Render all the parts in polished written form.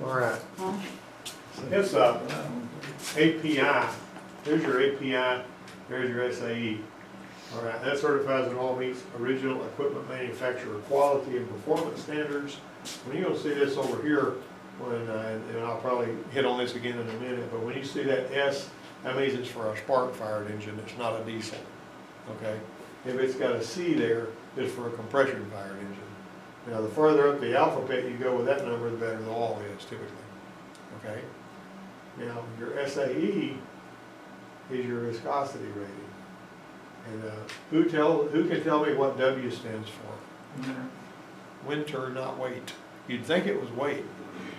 All right. Huh? It's API. There's your API. There's your SAE. All right. That certifies it all meets original equipment manufacturer quality and performance standards. When you're gonna see this over here, when and I'll probably hit on this again in a minute, but when you see that S, that means it's for a spark-fired engine. It's not a diesel. Okay. If it's got a C there, it's for a compression-fired engine. Now, the further up the alphabet you go with that number, the better the oil is typically. Okay. Now, your SAE is your viscosity rating. And who can tell me what W stands for? Winter, not weight. You'd think it was weight,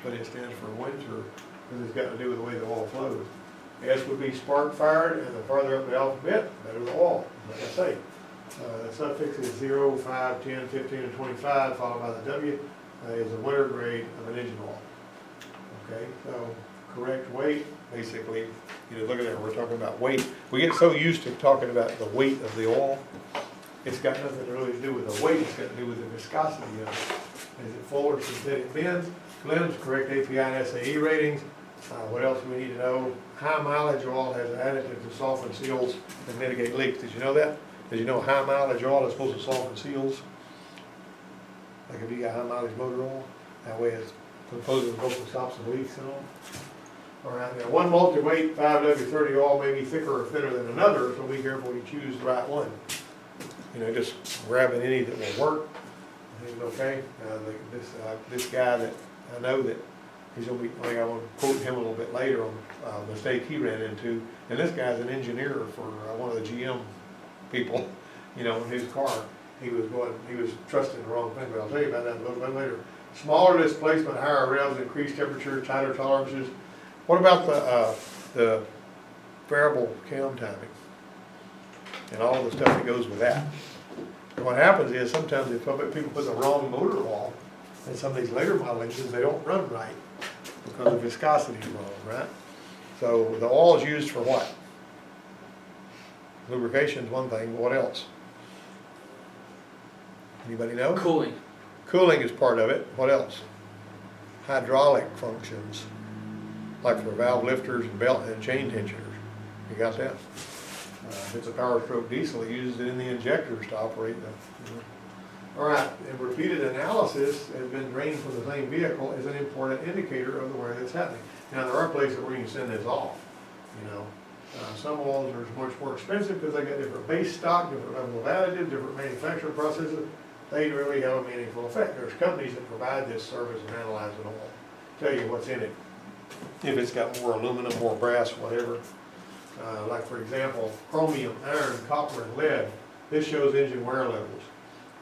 but it stands for winter because it's got to do with the way the oil flows. S would be spark fired, and the farther up the alphabet, the better the oil. Like I say, the suffix is 0, 5, 10, 15, and 25, followed by the W, is a winter grade of an engine oil. Okay, so correct weight, basically, you know, look at that, we're talking about weight. We get so used to talking about the weight of the oil, it's got nothing really to do with the weight, it's got to do with the viscosity of it. Is it full or synthetic blends, correct API and SAE ratings. What else do we need to know? High mileage oil has additives to soften seals and mitigate leaks. Did you know that? Did you know high mileage oil is supposed to soften seals? Like if you got high mileage motor oil, that way it's supposed to stop some leaks and all. All right, now one multi-weight 5W30 oil may be thicker or thinner than another, so be careful you choose the right one. You know, just grabbing any that will work. I think, okay, this guy that I know that he's gonna be, I want to quote him a little bit later on a mistake he ran into. And this guy's an engineer for one of the GM people, you know, in his car. He was trusting the wrong thing, but I'll tell you about that a little bit later. Smaller displacement, higher revs, increased temperature, tighter tolerances. What about the variable cam timing and all the stuff that goes with that? And what happens is sometimes if people put the wrong motor oil in some of these later model engines, they don't run right because the viscosity is wrong, right? So the oil is used for what? Lubrication is one thing, but what else? Anybody know? Cooling. Cooling is part of it. What else? Hydraulic functions, like for valve lifters and belt and chain tensioners. You got that? If it's a power stroke diesel, it uses it in the injectors to operate the. All right, and repeated analysis has been drained from the same vehicle is an important indicator of the wear that's happening. Now, there are places where you can send this off, you know. Some oils are much more expensive because they got different base stock, different level of additive, different manufacturing processes. They really have a meaningful effect. There's companies that provide this service and analyze an oil, tell you what's in it. If it's got more aluminum, more brass, whatever. Like for example, chromium, iron, copper, and lead. This shows engine wear levels.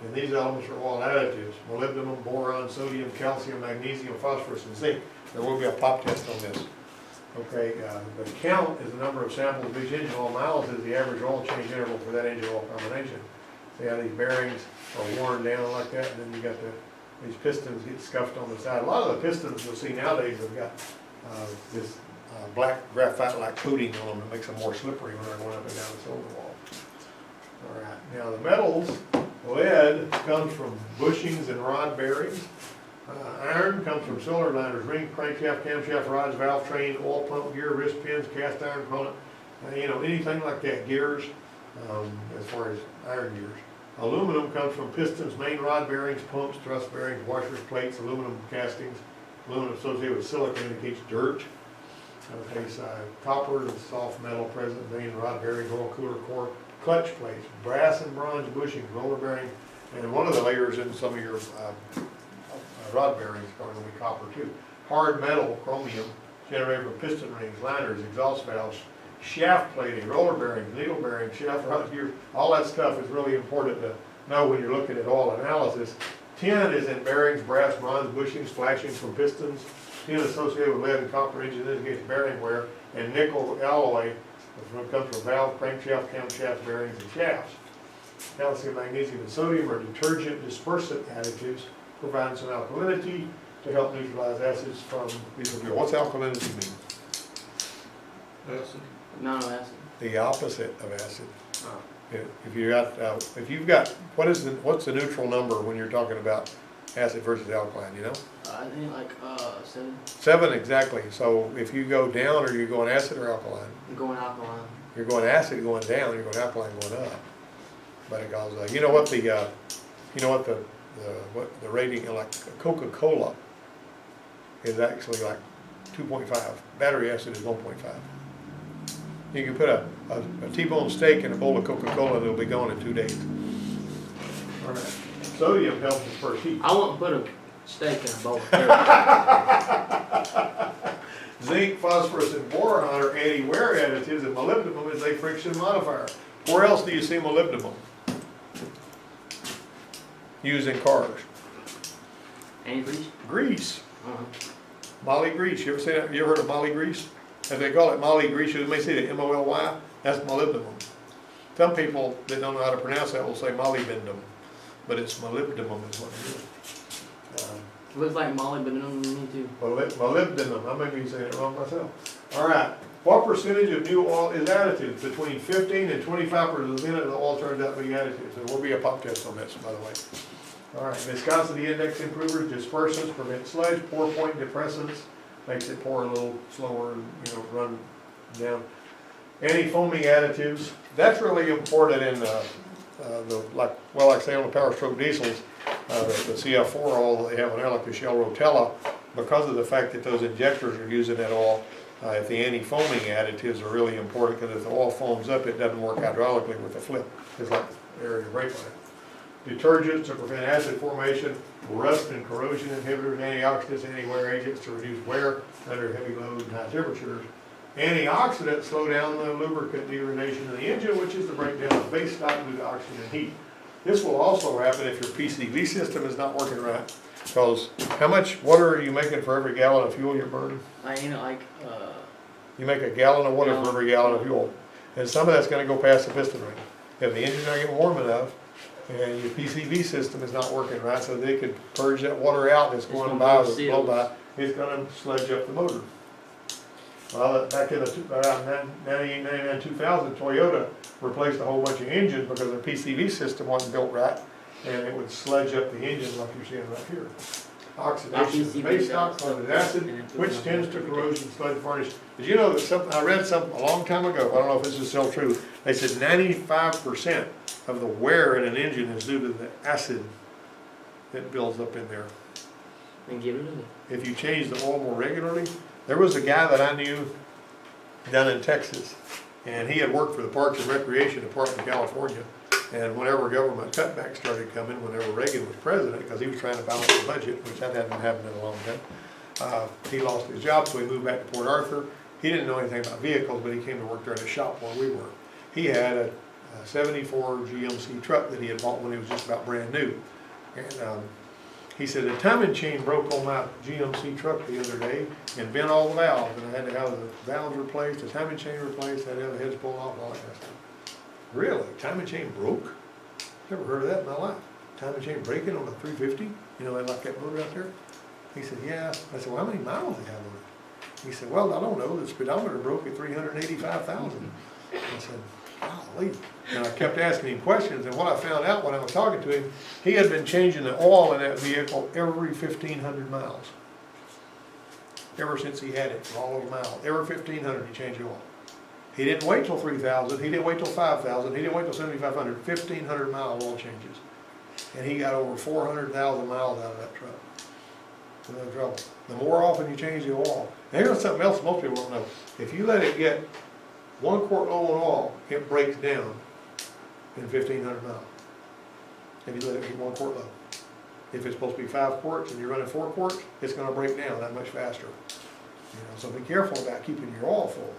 And these elements are all additives: molybdenum, boron, sodium, calcium, magnesium, phosphorus, and zinc. There will be a pop test on this. Okay, the count is the number of samples of each engine oil. Miles is the average oil change interval for that engine oil combination. See how these bearings are worn down like that, and then you got these pistons get scuffed on the side. A lot of the pistons you'll see nowadays have got this black graphite-like coating on them that makes them more slippery when they're going up and down the cylinder wall. All right, now the metals. Lead comes from bushings and rod bearings. Iron comes from cylinder liners, ring, crankshaft, camshaft, rods, valve train, oil pump, gear, wrist pins, cast iron component, you know, anything like that, gears, as far as iron gears. Aluminum comes from pistons, main rod bearings, pumps, thrust bearings, washers, plates, aluminum castings. Aluminum associated with silica indicates dirt. Okay, so copper is soft metal present, vein, rod bearings, oil cooler core, clutch plates, brass and bronze bushings, roller bearing, and one of the layers in some of your rod bearings are going to be copper too. Hard metal, chromium, generated from piston rings, liners, exhaust valves, shaft plating, roller bearings, needle bearings, shaft rod gears. All that stuff is really important to know when you're looking at oil analysis. Tin is in bearings, brass, bronze bushings, flashings from pistons. Tin associated with lead and copper engines indicates bearing wear, and nickel alloy comes from valve, crankshaft, camshaft bearings, and shafts. Calcium, magnesium, and sodium are detergent dispersant additives, providing some alkalinity to help neutralize acids from diesel fuel. What's alkalinity mean? Acid. Non-acid. The opposite of acid. Oh. If you've got what's the neutral number when you're talking about acid versus alkaline, you know? I think like 7. 7 exactly. So if you go down, are you going acid or alkaline? I'm going alkaline. You're going acid going down, you're going alkaline going up. But it goes, you know what the, what the rating, like Coca-Cola is actually like 2.5. Battery acid is 1.5. You can put a T-bone steak in a bowl of Coca-Cola and it'll be gone in 2 days. All right. Sodium helps us first heat. I wouldn't put a steak in a bowl. Zinc, phosphorus, and boron are anti-wear additives, and molybdenum is a friction modifier. Where else do you see molybdenum? Used in cars. Antifreeze? Grease. Uh-huh. Moly grease. You ever seen that? You ever heard of moly grease? As they call it moly grease, you may see the M-O-L-Y. That's molybdenum. Some people that don't know how to pronounce that will say molybdenum, but it's molybdenum is what it is. Looks like molybdenum to me too. Molybdenum. I may be saying it wrong myself. All right. What percentage of new oil is additives? Between 15 and 25% of the oil turns out to be additives. There will be a pop test on this, by the way. All right. Viscosity index improvers, dispersants, prevent sludge, pour point depressants, makes it pour a little slower and run down. Anti-foaming additives. That's really important in like say on the Power Stroke diesels. The CF4 oil that they have on there, like the Shell Rotella, because of the fact that those injectors are using that oil, if the anti-foaming additives are really important, because if the oil foams up, it doesn't work hydraulically with the flip. It's like the area brake line. Detergents to prevent acid formation, rust and corrosion inhibitors, antioxidants, anti-wear agents to reduce wear under heavy load and high temperatures. Antioxidants slow down the lubricant degradation of the engine, which is the breakdown of base stock due to oxygen and heat. This will also happen if your PCV system is not working right. Because how much water are you making for every gallon of fuel you burn? You make a gallon of water for every gallon of fuel. And some of that's going to go past the piston ring. If the engine's not getting warm enough, and your PCV system is not working right, so they could purge that water out that's going by, it's going to sludge up the motor. Well, back in around 1999, 2000, Toyota replaced a whole bunch of engines because their PCV system wasn't built right, and it would sludge up the engine like you're seeing right here. Oxidation of base stock, carbonic acid, which tends to corrosion, sludge, varnish. Did you know that I read something a long time ago, I don't know if this is still true, they said 95% of the wear in an engine is due to the acid that builds up in there. And get rid of it. If you change the oil more regularly, there was a guy that I knew down in Texas, and he had worked for the Parks and Recreation Department of California, and whenever government cutbacks started coming, whenever Reagan was president, because he was trying to balance the budget, which that hadn't happened in a long time, he lost his job, so he moved back to Port Arthur. He didn't know anything about vehicles, but he came to work there in a shop where we were. He had a 74 GMC truck that he had bought when he was just about brand new, and he said, the timing chain broke on my GMC truck the other day and bent all the valves, and I had to have the valves replaced, the timing chain replaced, I had to have the heads pulled off, all that kind of stuff. Really? Timing chain broke? Never heard of that in my life. Timing chain breaking on a 350? They like that motor out there? He said, yeah. I said, well, how many miles do you have on it? He said, well, I don't know. The speedometer broke at 385,000. I said, golly. And I kept asking him questions, and what I found out when I was talking to him, he had been changing the oil in that vehicle every 1,500 miles. Ever since he had it for all those miles. Every 1,500 he changed the oil. He didn't wait till 3,000, he didn't wait till 5,000, he didn't wait till 7,500, 1,500 mile oil changes. And he got over 400,000 miles out of that truck. Without trouble. The more often you change the oil, and here's something else most people don't know. If you let it get 1 quart low on oil, it breaks down in 1,500 miles. If you let it get 1 quart low. If it's supposed to be 5 quarts and you're running 4 quarts, it's going to break down that much faster. So be careful about keeping your oil full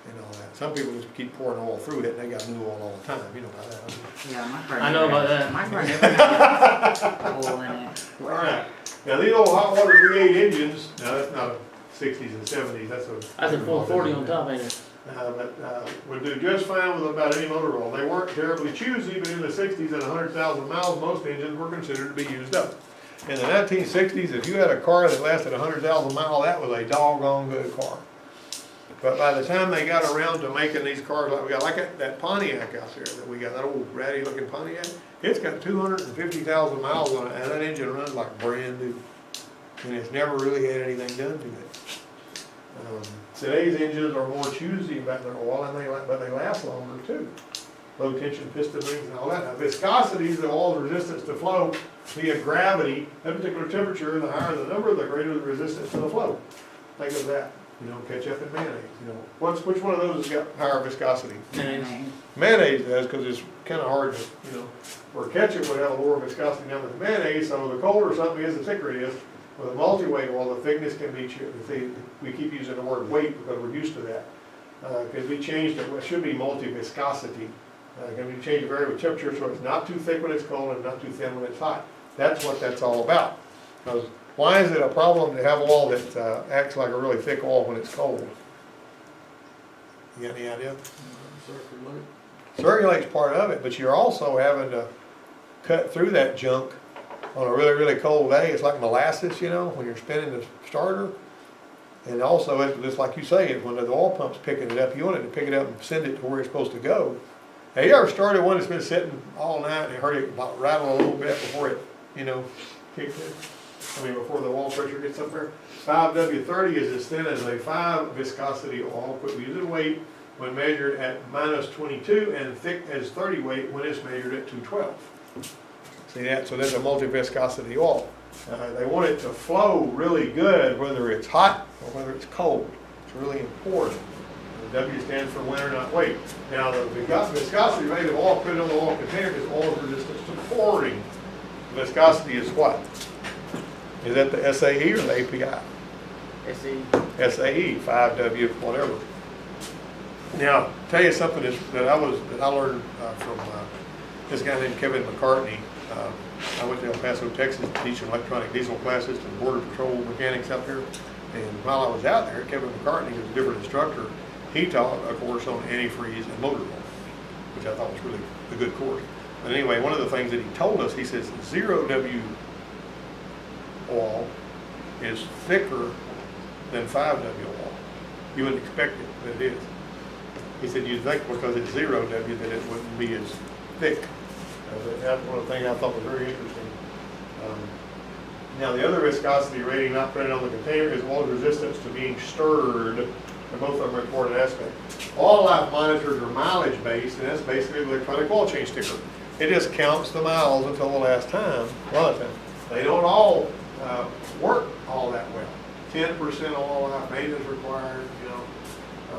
and all that. Some people just keep pouring oil through it and they got new oil all the time. You know about that. Yeah, my car. I know about that. My car never had oil in it. All right. Now these old hot water V8 engines, now that's not a 60s and 70s, that's a 440 on top, ain't it? Would do just fine with about any motor oil. They weren't terribly choosy, but in the 60s at 100,000 miles, most engines were considered to be used up. In the 1960s, if you had a car that lasted 100,000 miles, that was a doggone good car. But by the time they got around to making these cars like we got, like that Pontiac out there that we got, that old ratty looking Pontiac, it's got 250,000 miles on it, and that engine runs like brand new. And it's never really had anything done to it. Today's engines are more choosy about their oil, but they last longer too. Low tension piston rings and all that. Now, viscosity is the oil's resistance to flow via gravity. At a particular temperature, the higher the number, the greater the resistance to the flow. Think of that. Ketchup and mayonnaise. Which one of those has got higher viscosity? Mayonnaise. Mayonnaise does, because it's kind of hard to, where ketchup would have a lower viscosity number than mayonnaise, so the colder something is, the thicker it is. With a multi-weight oil, the thickness can be, we keep using the word weight because we're used to that. Because we changed it should be multi-viscosity. Can be changed vary with temperature, so it's not too thick when it's cold and not too thin when it's hot. That's what that's all about. Because why is it a problem to have oil that acts like a really thick oil when it's cold? You got any idea? Circulate's part of it, but you're also having to cut through that junk on a really, really cold day. It's like molasses, when you're spinning the starter. And also, it's just like you say, when the oil pump's picking it up, you want it to pick it up and send it to where it's supposed to go. Have you ever started one that's been sitting all night and you heard it rattle a little bit before it, kicks in? Before the oil pressure gets up there? 5W30 is as thin as a 5 viscosity oil, but we use it weight when measured at -22 and thick as 30 weight when it's measured at 212. See that? So there's a multi-viscosity oil. They want it to flow really good whether it's hot or whether it's cold. It's really important. The W stands for winter, not weight. Now the viscosity rate of oil put in the oil container is oil resistance to pouring. The viscosity is what? Is that the SAE or the API? SE. SAE, 5W, whatever. Now, tell you something that I learned from this guy named Kevin McCartney. I went to El Paso, Texas, teaching electronic diesel classes to Border Patrol mechanics out there. And while I was out there, Kevin McCartney, who's a different instructor, he taught a course on antifreeze and motor oil, which I thought was really a good course. But anyway, one of the things that he told us, he says 0W oil is thicker than 5W oil. You wouldn't expect it, but it is. He said you'd think because it's 0W that it wouldn't be as thick. That's one of the things I thought was very interesting. Now the other viscosity rating not printed on the container is oil resistance to being stirred, and both of them are important aspects. All life monitors are mileage based, and that's basically the electronic oil change sticker. It just counts the miles until the last time, a lot of times. They don't all work all that well. 10% all life maintenance required,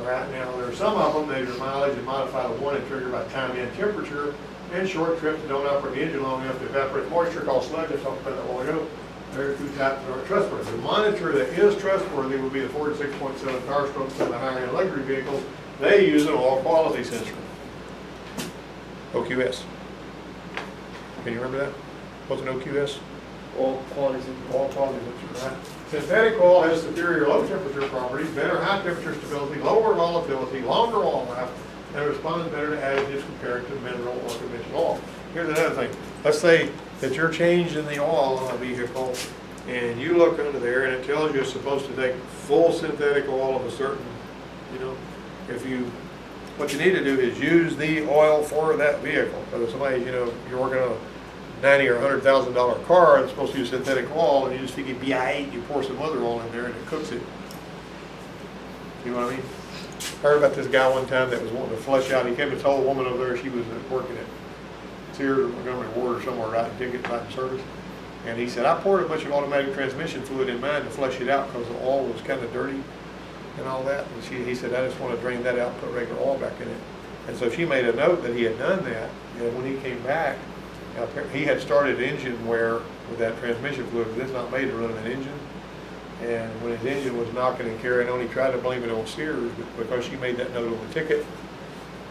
Right now, there are some of them that are mileage and modify the one and trigger by time and temperature, and short trips that don't operate the engine long enough to evaporate moisture called sludge. I talked about that a while ago. There are two types that are trustworthy. The monitor that is trustworthy would be the 46.7 power strokes on the higher end luxury vehicles. They use an oil quality sensor. OQS. Can you remember that? What's an OQS? Oil quality sensor. Oil quality sensor, right? Synthetic oil has superior low temperature properties, better high temperature stability, lower volatility, longer oil life, and responds better to additives compared to mineral or conventional oil. Here's another thing. Let's say that you're changing the oil on a vehicle and you look under there and it tells you it's supposed to take full synthetic oil of a certain, what you need to do is use the oil for that vehicle. So if somebody, you're working on a $90,000 or $100,000 car that's supposed to use synthetic oil, and you just figure B8, you pour some other oil in there and it cooks it. You know what I mean? I heard about this guy one time that was wanting to flush out. He came and told a woman over there, she was working at Sears or Montgomery Ward or somewhere writing tickets, writing service. And he said, I poured a bunch of automatic transmission fluid in mine to flush it out because the oil was kind of dirty and all that. And he said, I just want to drain that out and put regular oil back in it. And so she made a note that he had done that. And when he came back, he had started engine wear with that transmission fluid, because it's not made to run an engine. And when his engine was knocking and carrying on, he tried to blame it on Sears, but because she made that note on the ticket,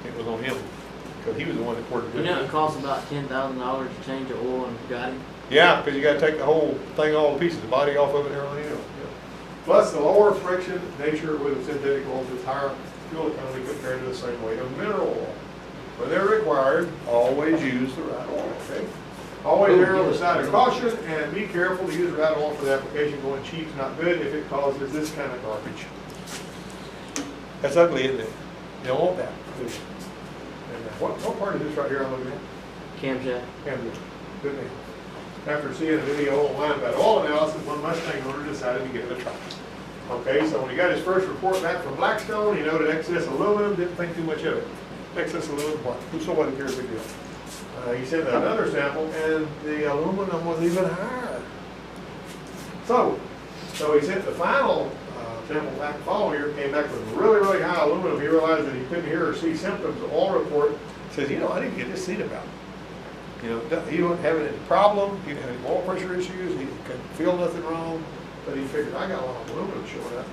it was on him, because he was the one that poured it. It costs about $10,000 to change the oil in Bugatti. Yeah, because you got to take the whole thing, all the pieces, the body off of it and everything else. Yeah. Plus, the lower friction nature with the synthetic oils is higher fuel economy compared to the same weight of mineral oil. When they're required, always use the right oil, okay? Always err on the side of caution and be careful to use the right oil for the application. Going cheap is not good if it causes this kind of garbage. That's ugly, isn't it? You don't want that, do you? And what part is this right here I'm looking at? Camshaft. Camden, good name. After seeing a video online about oil analysis, one Mustang owner decided to give it a try. Okay, so when he got his first report back from Blackstone, he noted excess aluminum, didn't think too much of it. Excess aluminum, what? Who saw what cares, big deal. He sent another sample, and the aluminum was even higher. So he sent the final sample back the following year, came back with really, really high aluminum. He realized that he couldn't hear or see symptoms. The oil report says, you know, I didn't get this seat about. You know, he wasn't having any problem, he didn't have any oil pressure issues, he couldn't feel nothing wrong, but he figured, I got a lot of aluminum showing up.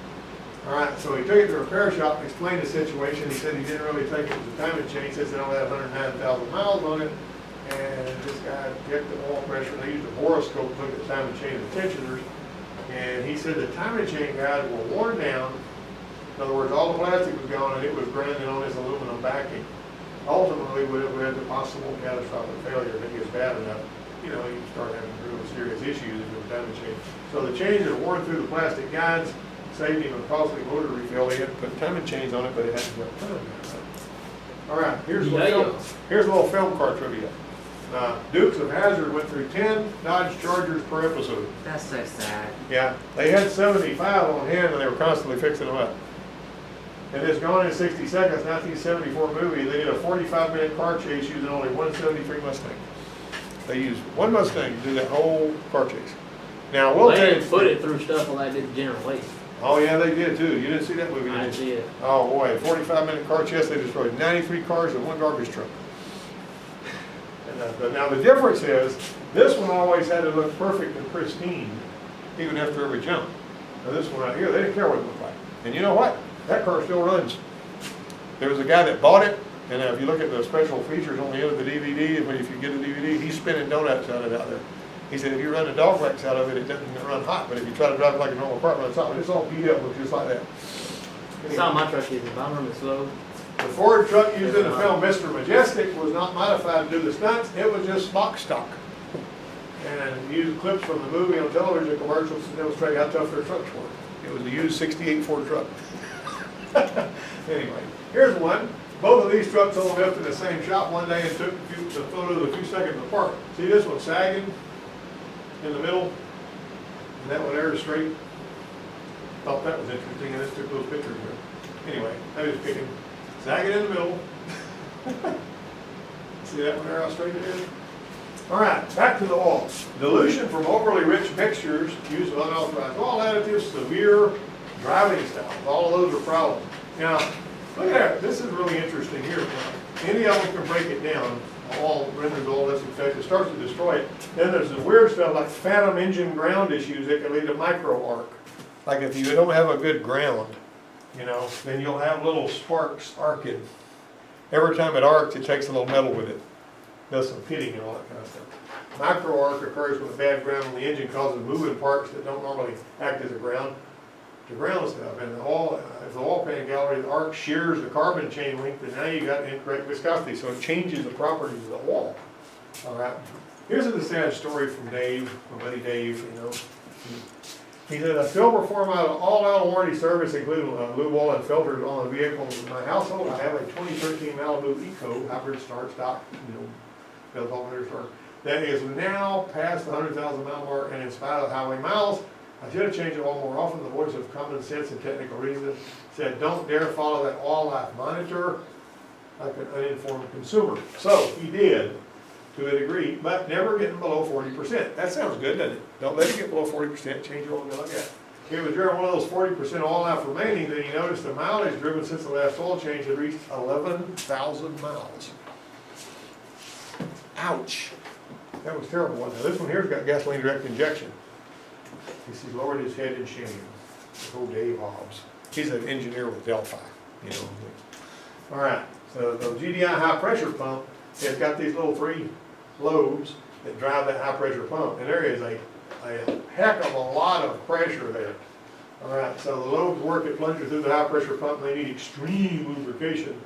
All right, so he took it to a repair shop and explained the situation. He said he didn't really think it was a timing chain. He says it only had 109,000 miles on it. And this guy checked the oil pressure. They used a boroscope to look at the timing chain of the tensioners. And he said the timing chain guides were worn down. In other words, all the plastic was gone and it was grounded on this aluminum backing. Ultimately, would have led to possible catastrophic failure if it gets bad enough. You know, you start having real serious issues if the timing chain. So the chains that worn through the plastic guides saved him a costly motor refill. He had to put timing chains on it, but it had to go time. All right, here's a little film car trivia. Dukes of Hazzard went through 10 Dodge Chargers per episode. That's so sad. Yeah, they had 75 on hand and they were constantly fixing them up. And it's Gone in 60 Seconds, 1974 movie. They did a 45-minute car chase using only 173 Mustang. They used one Mustang to do that whole car chase. Now, we'll They tell didn't you. put it through stuff like they did General Waste. Oh, yeah, they did too. You didn't see that movie, I did didn't you? see it. Oh, boy, a 45-minute car chase, they destroyed 93 cars and one garbage truck. And, but now the difference is, this one always had to look perfect and pristine, even after every jump. Now this one right here, they didn't care what it looked like. And you know what? That car still runs. There was a guy that bought it, and if you look at the special features on the end of the DVD, and if you get a DVD, he's spinning donuts out of it out there. He said if you run the dog legs out of it, it doesn't run hot, but if you try to drive it like a normal car, it runs hot. But it's all beat up, looks just like that. That's how my truck is. If I run it slow, The Ford truck used in the film Mr. Majestic was not modified to do the stunts, it was just stock. And used clips from the movie on television commercials to demonstrate how tough their trucks were. It was a used 68 Ford truck. Anyway, here's one. Both of these trucks all left in the same shop one day and took the photos a few seconds apart. See this one sagging in the middle? And that one there is straight. Thought that was interesting, and I took those pictures here. Anyway, I was picking, sagging in the middle. See that one there, how straight it is? All right, back to the oil. Dilution from overly rich mixtures, use of unauthorized oil additives, severe driving styles. All of those are problems. Now, look at that. This is really interesting here. Any of them can break it down. All renders oil less effective. It starts to destroy it. Then there's the weird stuff like phantom engine ground issues that can lead to micro arc. Like if you don't have a good ground, you know, then you'll have little sparks arcing. Every time it arcs, it takes a little metal with it. Does some pitting and all that kind of stuff. Micro arc occurs when a bad ground on the engine causes moving parts that don't normally act as a ground to ground stuff. And if the oil pan gallery, the arc shears the carbon chain length, and now you got incorrect viscosity, so it changes the properties of the oil. All right. Here's a sad story from Dave, my buddy Dave. You know, he said, I still perform all out of warranty service, including lube oil and filters on the vehicle in my household. I have a 2013 Malibu Eco hybrid start stock, you know, built alternator start, that is now past the 100,000 mile mark, and in spite of highway miles, I should have changed it all more often. The voice of common sense and technical reason said, don't dare follow that oil life monitor like an uninformed consumer. So he did, to a degree, but never getting below 40%. That sounds good, doesn't it? Don't let it get below 40%, change your oil and go like that. If it was during one of those 40% oil life remaining, then you noticed the mileage driven since the last oil change had reached 11,000 miles. Ouch. That was terrible, wasn't it? This one here's got gasoline direct injection. He's lowered his head in shame. Old Dave Hobbs. He's an engineer with Delphi, you know. All right, so the GDI high pressure pump, it's got these little 3 lobes that drive that high pressure pump, and there is a heck of a lot of pressure there. All right, so the lobes work at plunger through the high pressure pump, and they need extreme lubrication.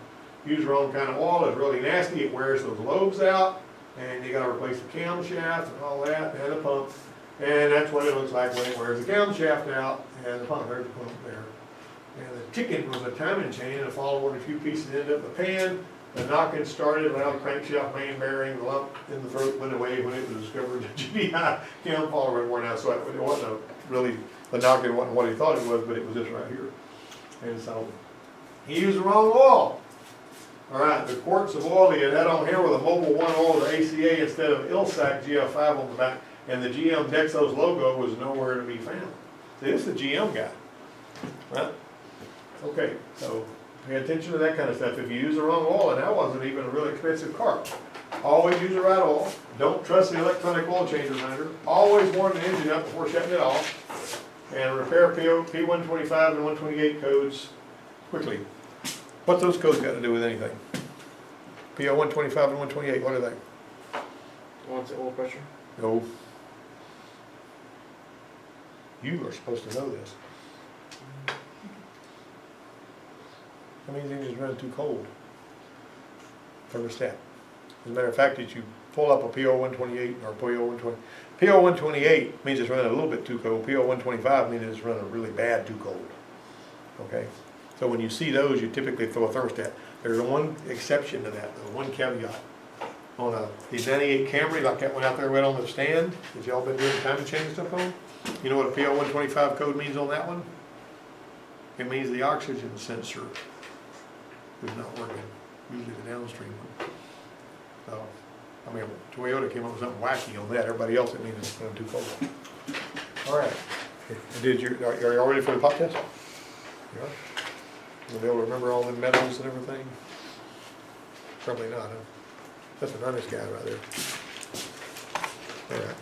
Use your own kind of oil, it's really nasty, it wears those lobes out, and you got to replace the camshaft and all that, and the pump. And that's what it looks like when it wears the camshaft out and the pump. There's the pump there. And the ticking was a timing chain, and the following a few pieces ended up in the pan. The knocking started, loud crankshaft main bearing, the lump in the throat went away when it was discovered that GBI cam follower had worn out. So it wasn't really, the knocking wasn't what he thought it was, but it was this right here. And so, he used the wrong oil. All right, the quarts of oil he had on here with a Mobil 1 oil, the ACA instead of Ilsac GF5 on the back, and the GM Dexos logo was nowhere to be found. See, this is the GM guy, right? Okay, so pay attention to that kind of stuff. If you use the wrong oil, and that wasn't even a really expensive car, always use the right oil. Don't trust the electronic oil change reminder. Always warm the engine up before shutting it off. And repair P125 and 128 codes quickly. What's those codes got to do with anything? PO 125 and 128, what are they? What's the oil pressure? No. You are supposed to know this. How many things is running too cold? Thermostat. As a matter of fact, if you pull up a PO 128 or PO 120, PO 128 means it's running a little bit too cold. PO 125 means it's running really bad too cold. Okay? So when you see those, you typically throw a thermostat. There's one exception to that, one caveat. On the 98 Camry, like that one out there right on the stand, that y'all been doing time change stuff on, you know what a PO 125 code means on that one? It means the oxygen sensor is not working, usually the downstream one. So, I mean, Toyota came up with something wacky on that. Everybody else, it means it's going too cold. All right. Are you all ready for the pop test? You are? You'll be able to remember all the metals and everything? Probably not, huh? That's an honest guy right there. All right.